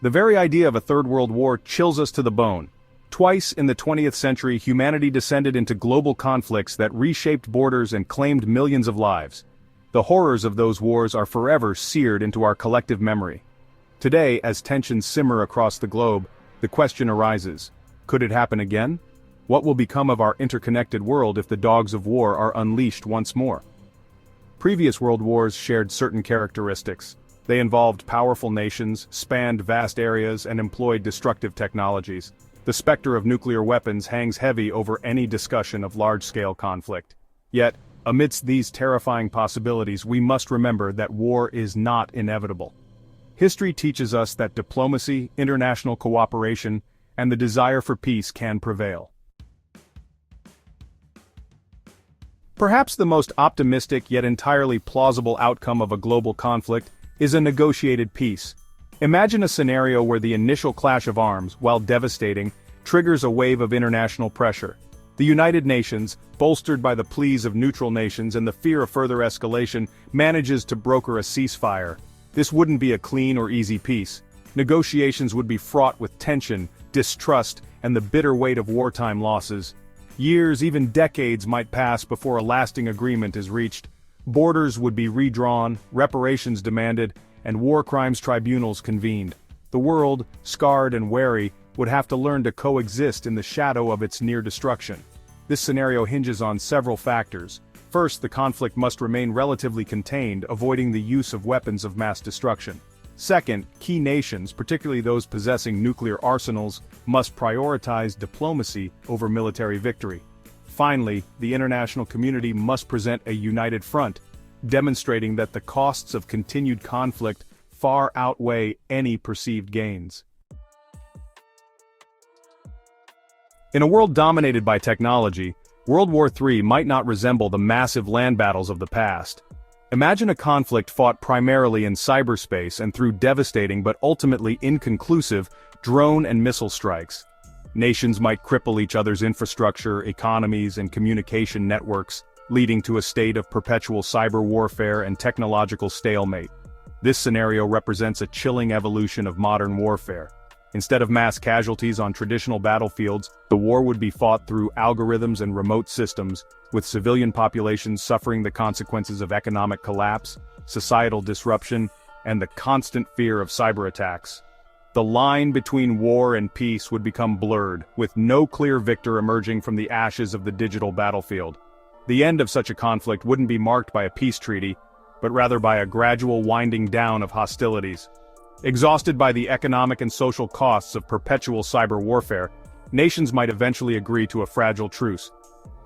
The very idea of a third world war chills us to the bone. Twice in the 20th century, humanity descended into global conflicts that reshaped borders and claimed millions of lives. The horrors of those wars are forever seared into our collective memory. Today, as tensions simmer across the globe, the question arises, could it happen again? What will become of our interconnected world if the dogs of war are unleashed once more? Previous world wars shared certain characteristics. They involved powerful nations, spanned vast areas, and employed destructive technologies. The specter of nuclear weapons hangs heavy over any discussion of large-scale conflict. Yet, amidst these terrifying possibilities, we must remember that war is not inevitable. History teaches us that diplomacy, international cooperation, and the desire for peace can prevail. Perhaps the most optimistic yet entirely plausible outcome of a global conflict is a negotiated peace. Imagine a scenario where the initial clash of arms, while devastating, triggers a wave of international pressure. The United Nations, bolstered by the pleas of neutral nations and the fear of further escalation, manages to broker a ceasefire. This wouldn't be a clean or easy peace. Negotiations would be fraught with tension, distrust, and the bitter weight of wartime losses. Years, even decades, might pass before a lasting agreement is reached. Borders would be redrawn, reparations demanded, and war crimes tribunals convened. The world, scarred and wary, would have to learn to coexist in the shadow of its near destruction. This scenario hinges on several factors. First, the conflict must remain relatively contained, avoiding the use of weapons of mass destruction. Second, key nations, particularly those possessing nuclear arsenals, must prioritize diplomacy over military victory. Finally, the international community must present a united front, demonstrating that the costs of continued conflict far outweigh any perceived gains. In a world dominated by technology, World War III might not resemble the massive land battles of the past. Imagine a conflict fought primarily in cyberspace and through devastating but ultimately inconclusive drone and missile strikes. Nations might cripple each other's infrastructure, economies, and communication networks, leading to a state of perpetual cyber warfare and technological stalemate. This scenario represents a chilling evolution of modern warfare. Instead of mass casualties on traditional battlefields, the war would be fought through algorithms and remote systems, with civilian populations suffering the consequences of economic collapse, societal disruption, and the constant fear of cyber attacks. The line between war and peace would become blurred, with no clear victor emerging from the ashes of the digital battlefield. The end of such a conflict wouldn't be marked by a peace treaty, but rather by a gradual winding down of hostilities. Exhausted by the economic and social costs of perpetual cyber warfare, nations might eventually agree to a fragile truce.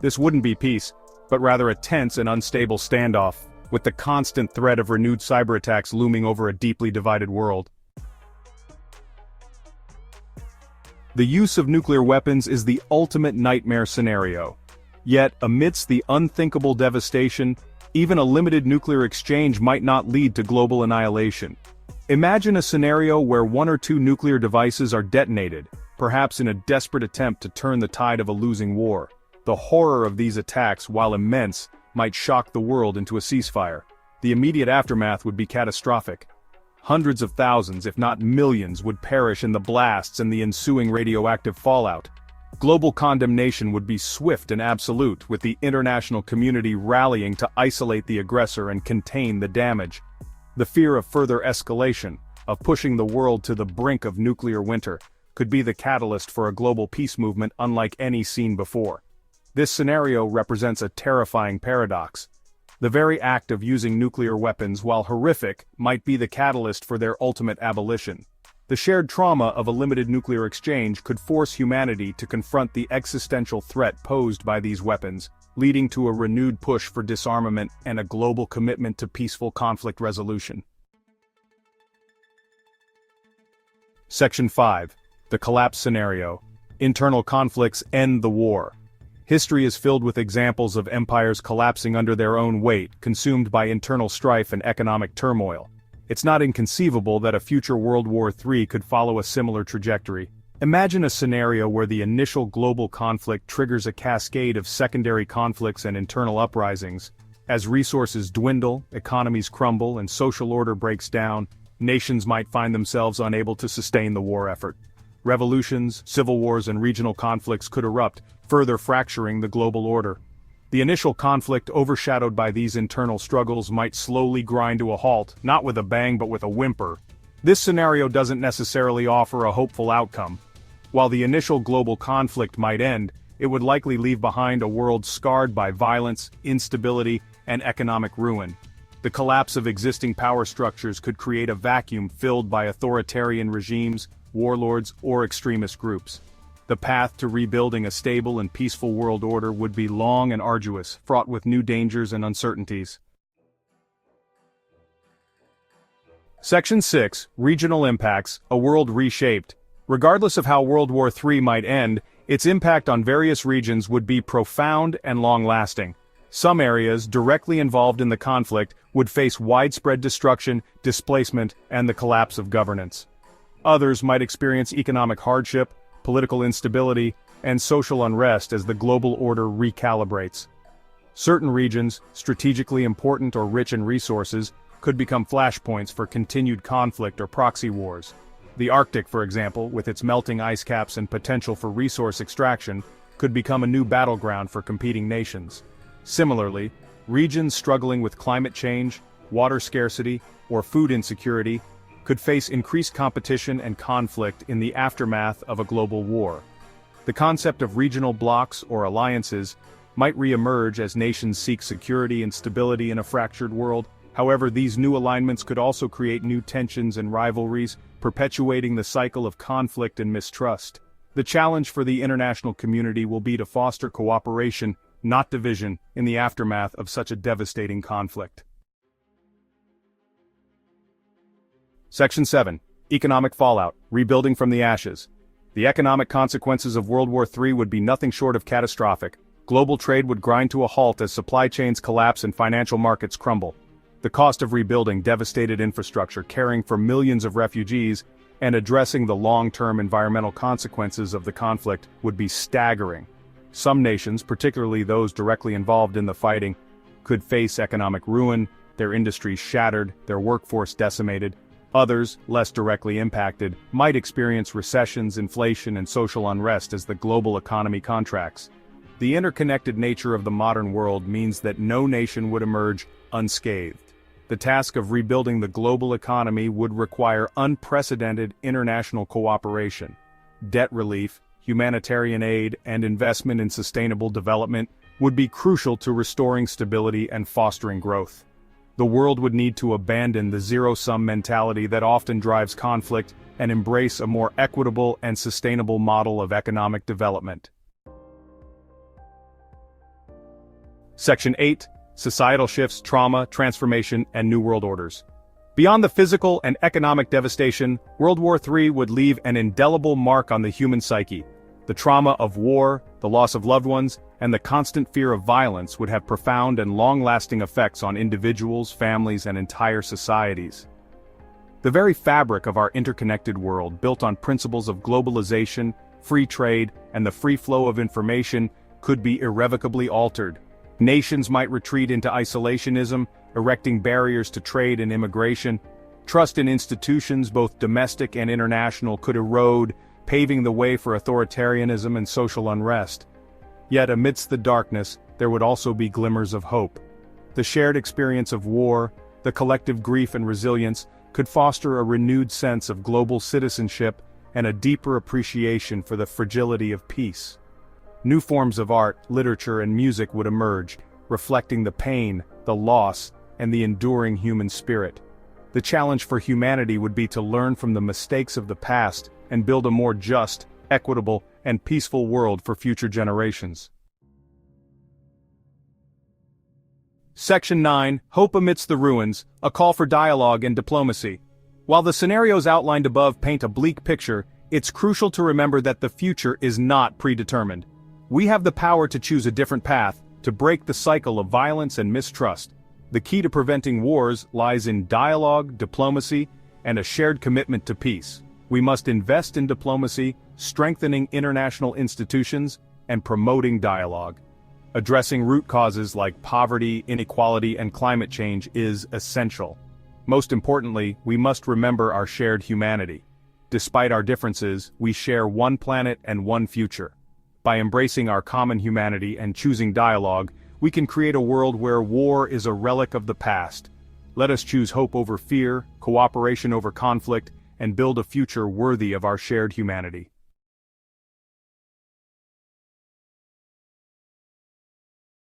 This wouldn't be peace, but rather a tense and unstable standoff, with the constant threat of renewed cyber attacks looming over a deeply divided world. The use of nuclear weapons is the ultimate nightmare scenario. Yet, amidst the unthinkable devastation, even a limited nuclear exchange might not lead to global annihilation. Imagine a scenario where one or two nuclear devices are detonated, perhaps in a desperate attempt to turn the tide of a losing war. The horror of these attacks, while immense, might shock the world into a ceasefire. The immediate aftermath would be catastrophic. Hundreds of thousands, if not millions, would perish in the blasts and the ensuing radioactive fallout. Global condemnation would be swift and absolute, with the international community rallying to isolate the aggressor and contain the damage. The fear of further escalation, of pushing the world to the brink of nuclear winter, could be the catalyst for a global peace movement unlike any seen before. This scenario represents a terrifying paradox. The very act of using nuclear weapons, while horrific, might be the catalyst for their ultimate abolition. The shared trauma of a limited nuclear exchange could force humanity to confront the existential threat posed by these weapons, leading to a renewed push for disarmament and a global commitment to peaceful conflict resolution. Section 5. The Collapse Scenario. Internal conflicts end the war. History is filled with examples of empires collapsing under their own weight, consumed by internal strife and economic turmoil. It's not inconceivable that a future World War III could follow a similar trajectory. Imagine a scenario where the initial global conflict triggers a cascade of secondary conflicts and internal uprisings. As resources dwindle, economies crumble, and social order breaks down, nations might find themselves unable to sustain the war effort. Revolutions, civil wars, and regional conflicts could erupt, further fracturing the global order. The initial conflict, overshadowed by these internal struggles, might slowly grind to a halt, not with a bang but with a whimper. This scenario doesn't necessarily offer a hopeful outcome. While the initial global conflict might end, it would likely leave behind a world scarred by violence, instability, and economic ruin. The collapse of existing power structures could create a vacuum filled by authoritarian regimes, warlords, or extremist groups. The path to rebuilding a stable and peaceful world order would be long and arduous, fraught with new dangers and uncertainties. Section 6, Regional Impacts, A World Reshaped. Regardless of how World War III might end, its impact on various regions would be profound and long-lasting. Some areas directly involved in the conflict would face widespread destruction, displacement, and the collapse of governance. Others might experience economic hardship, political instability, and social unrest as the global order recalibrates. Certain regions, strategically important or rich in resources, could become flashpoints for continued conflict or proxy wars. The Arctic, for example, with its melting ice caps and potential for resource extraction, could become a new battleground for competing nations. Similarly, regions struggling with climate change, water scarcity, or food insecurity could face increased competition and conflict in the aftermath of a global war. The concept of regional blocs or alliances might re-emerge as nations seek security and stability in a fractured world. However, these new alignments could also create new tensions and rivalries, perpetuating the cycle of conflict and mistrust. The challenge for the international community will be to foster cooperation, not division, in the aftermath of such a devastating conflict. Section 7. Economic Fallout, Rebuilding from the Ashes. The economic consequences of World War III would be nothing short of catastrophic. Global trade would grind to a halt as supply chains collapse and financial markets crumble. The cost of rebuilding devastated infrastructure, caring for millions of refugees, and addressing the long-term environmental consequences of the conflict would be staggering. Some nations, particularly those directly involved in the fighting, could face economic ruin, their industries shattered, their workforce decimated. Others, less directly impacted, might experience recessions, inflation, and social unrest as the global economy contracts. The interconnected nature of the modern world means that no nation would emerge unscathed. The task of rebuilding the global economy would require unprecedented international cooperation. Debt relief, humanitarian aid, and investment in sustainable development would be crucial to restoring stability and fostering growth. The world would need to abandon the zero-sum mentality that often drives conflict and embrace a more equitable and sustainable model of economic development. Section 8. Societal Shifts, Trauma, Transformation, and New World Orders. Beyond the physical and economic devastation, World War III would leave an indelible mark on the human psyche. The trauma of war, the loss of loved ones, and the constant fear of violence would have profound and long-lasting effects on individuals, families, and entire societies. The very fabric of our interconnected world, built on principles of globalization, free trade, and the free flow of information, could be irrevocably altered. Nations might retreat into isolationism, erecting barriers to trade and immigration. Trust in institutions, both domestic and international, could erode, paving the way for authoritarianism and social unrest. Yet amidst the darkness, there would also be glimmers of hope. The shared experience of war, the collective grief and resilience, could foster a renewed sense of global citizenship and a deeper appreciation for the fragility of peace. New forms of art, literature, and music would emerge, reflecting the pain, the loss, and the enduring human spirit. The challenge for humanity would be to learn from the mistakes of the past and build a more just, equitable, and peaceful world for future generations. Section 9. Hope Amidst the Ruins, A Call for Dialogue and Diplomacy. While the scenarios outlined above paint a bleak picture, it's crucial to remember that the future is not predetermined. We have the power to choose a different path, to break the cycle of violence and mistrust. The key to preventing wars lies in dialogue, diplomacy, and a shared commitment to peace. We must invest in diplomacy, strengthening international institutions, and promoting dialogue. Addressing root causes like poverty, inequality, and climate change is essential. Most importantly, we must remember our shared humanity. Despite our differences, we share one planet and one future. By embracing our common humanity and choosing dialogue, we can create a world where war is a relic of the past. Let us choose hope over fear, cooperation over conflict, and build a future worthy of our shared humanity.